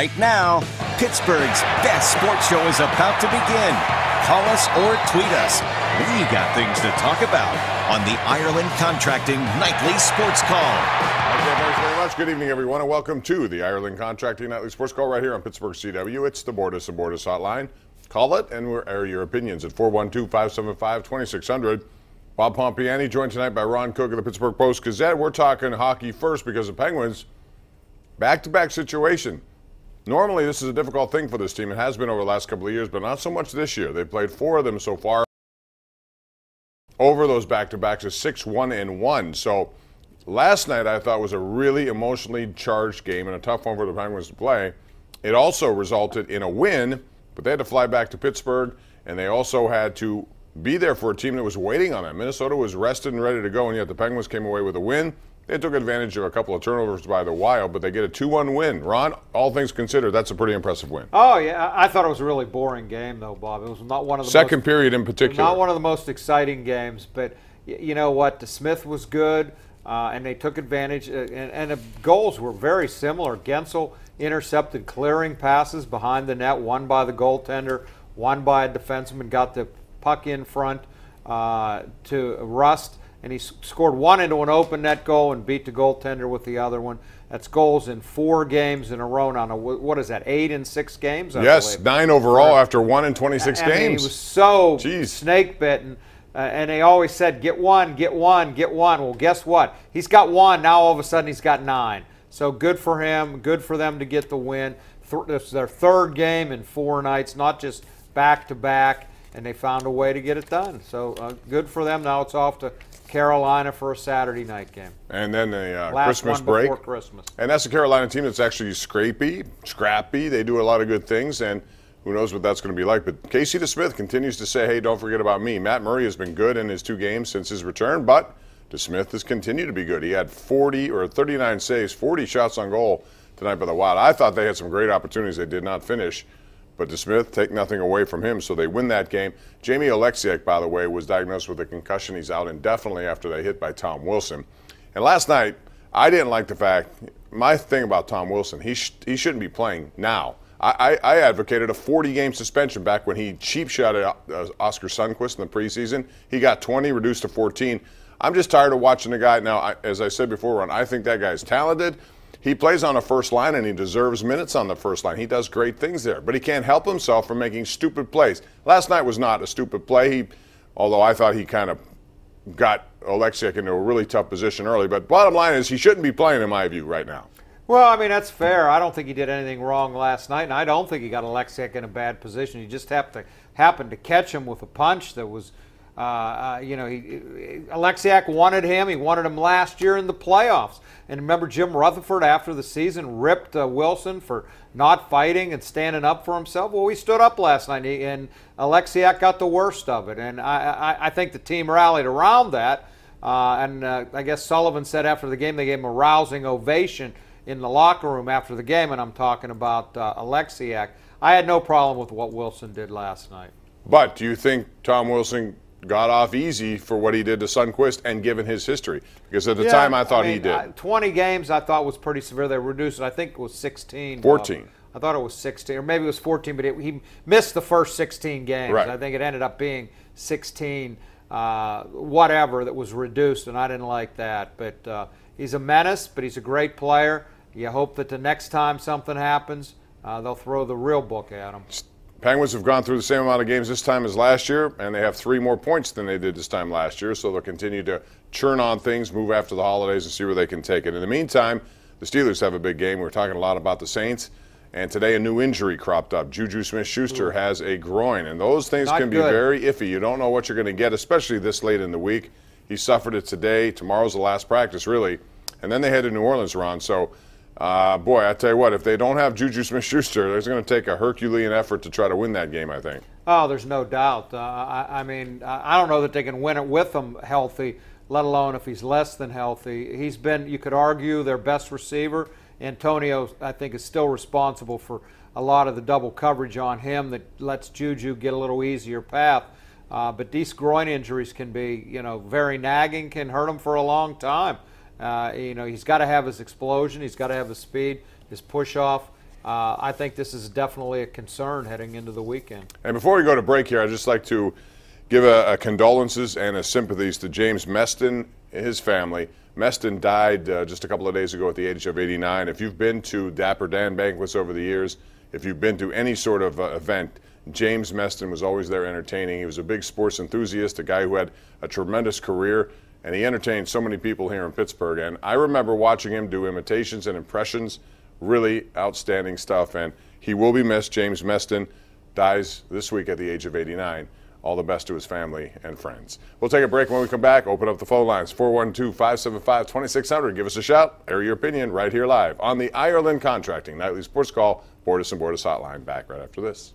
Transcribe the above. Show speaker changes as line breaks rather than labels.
Right now, Pittsburgh's best sports show is about to begin. Call us or tweet us. We got things to talk about on the Ireland Contracting Nightly Sports Call.
Okay, thanks very much. Good evening, everyone, and welcome to the Ireland Contracting Nightly Sports Call right here on Pittsburgh CW. It's the Bordas and Bordas hotline. Call it, and we'll air your opinions at 412-575-2600. Bob Pompeani joined tonight by Ron Cook of the Pittsburgh Post-Gazette. We're talking hockey first because the Penguins, back-to-back situation. Normally, this is a difficult thing for this team. It has been over the last couple of years, but not so much this year. They've played 4 of them so far. Over those back-to-backs is 6-1-1. So last night I thought was a really emotionally charged game and a tough one for the Penguins to play. It also resulted in a win, but they had to fly back to Pittsburgh, and they also had to be there for a team that was waiting on them. Minnesota was rested and ready to go, and yet the Penguins came away with a win. They took advantage of a couple of turnovers by the Wild, but they get a 2-1 win. Ron, all things considered, that's a pretty impressive win.
Oh, yeah. I thought it was a really boring game, though, Bob. It was not one of the
second period in particular.
Not one of the most exciting games, but you know what? The Smith was good, and they took advantage, and the goals were very similar. Gensel intercepted clearing passes behind the net, one by the goaltender, one by a defenseman, got the puck in front to Rust. And he scored one into an open net goal and beat the goaltender with the other one. That's goals in 4 games in a row now. What is that, 8 in 6 games?
Yes, 9 overall after 1 in 26 games.
He was so snake-bitten. And they always said, get one, get one, get one. Well, guess what? He's got 1. Now all of a sudden he's got 9. So good for him. Good for them to get the win. This is their 3rd game in 4 nights, not just back-to-back. And they found a way to get it done. So good for them. Now it's off to Carolina for a Saturday night game.
And then the
Last
Christmas
one
break.
Before Christmas.
And that's a Carolina team that's actually scrappy. They do a lot of good things, and who knows what that's going to be like. But Casey DeSmith continues to say, hey, don't forget about me. Matt Murray has been good in his 2 games since his return, but DeSmith has continued to be good. He had 39 saves, 40 shots on goal tonight by the Wild. I thought they had some great opportunities. They did not finish. But DeSmith, take nothing away from him, so they win that game. Jamie Oleksiak, by the way, was diagnosed with a concussion. He's out indefinitely after they hit by Tom Wilson. And last night, I didn't like the fact, my thing about Tom Wilson, he shouldn't be playing now. I advocated a 40-game suspension back when he cheap shot at Oscar Sundqvist in the preseason. He got 20, reduced to 14. I'm just tired of watching the guy. Now, as I said before, Ron, I think that guy's talented. He plays on the first line, and he deserves minutes on the first line. He does great things there, but he can't help himself from making stupid plays. Last night was not a stupid play, although I thought he kind of got Oleksiak into a really tough position early. But bottom line is he shouldn't be playing, in my view, right now.
Well, I mean, that's fair. I don't think he did anything wrong last night, and I don't think he got Oleksiak in a bad position. He just happened to catch him with a punch that was Oleksiak wanted him. He wanted him last year in the playoffs. And remember, Jim Rutherford, after the season, ripped Wilson for not fighting and standing up for himself. Well, he stood up last night, and Oleksiak got the worst of it. And I think the team rallied around that. I guess Sullivan said after the game they gave him a rousing ovation in the locker room after the game, and I'm talking about Oleksiak. I had no problem with what Wilson did last night.
But do you think Tom Wilson got off easy for what he did to Sundqvist and given his history? Because at the time I thought he did.
20 games I thought was pretty severe. They reduced it. I think it was 16.
14.
I thought it was 16, or maybe it was 14, but he missed the first 16 games.
Right.
I think it ended up being 16, whatever, that was reduced, and I didn't like that. But he's a menace, but he's a great player. You hope that the next time something happens, they'll throw the real book at him.
Penguins have gone through the same amount of games this time as last year, and they have 3 more points than they did this time last year, so they'll continue to churn on things, move after the holidays, and see where they can take it. In the meantime, the Steelers have a big game. We're talking a lot about the Saints, and today a new injury cropped up. Juju Smith-Schuster has a groin, and those things can be very iffy. You don't know what you're going to get, especially this late in the week. He suffered it today. Tomorrow's the last practice, really, and then they head to New Orleans, Ron. So boy, I tell you what, if they don't have Juju Smith-Schuster, it's going to take a Herculean effort to try to win that game, I think.
Oh, there's no doubt. I mean, I don't know that they can win it with him healthy, let alone if he's less than healthy. He's been, you could argue, their best receiver. Antonio, I think, is still responsible for a lot of the double coverage on him that lets Juju get a little easier path. But these groin injuries can be, very nagging, can hurt him for a long time. He's got to have his explosion. He's got to have his speed, his push-off. I think this is definitely a concern heading into the weekend.
And before we go to break here, I'd just like to give a condolences and a sympathies to James Meston and his family. Meston died just a couple of days ago at the age of 89. If you've been to Dapper Dan banquets over the years, if you've been to any sort of event, James Meston was always there entertaining. He was a big sports enthusiast, a guy who had a tremendous career, and he entertained so many people here in Pittsburgh. And I remember watching him do imitations and impressions, really outstanding stuff. And he will be missed. James Meston dies this week at the age of 89. All the best to his family and friends. We'll take a break. When we come back, open up the phone lines, 412-575-2600. Give us a shout. Air your opinion right here live on the Ireland Contracting Nightly Sports Call, Bordas and Bordas Hotline. Back right after this.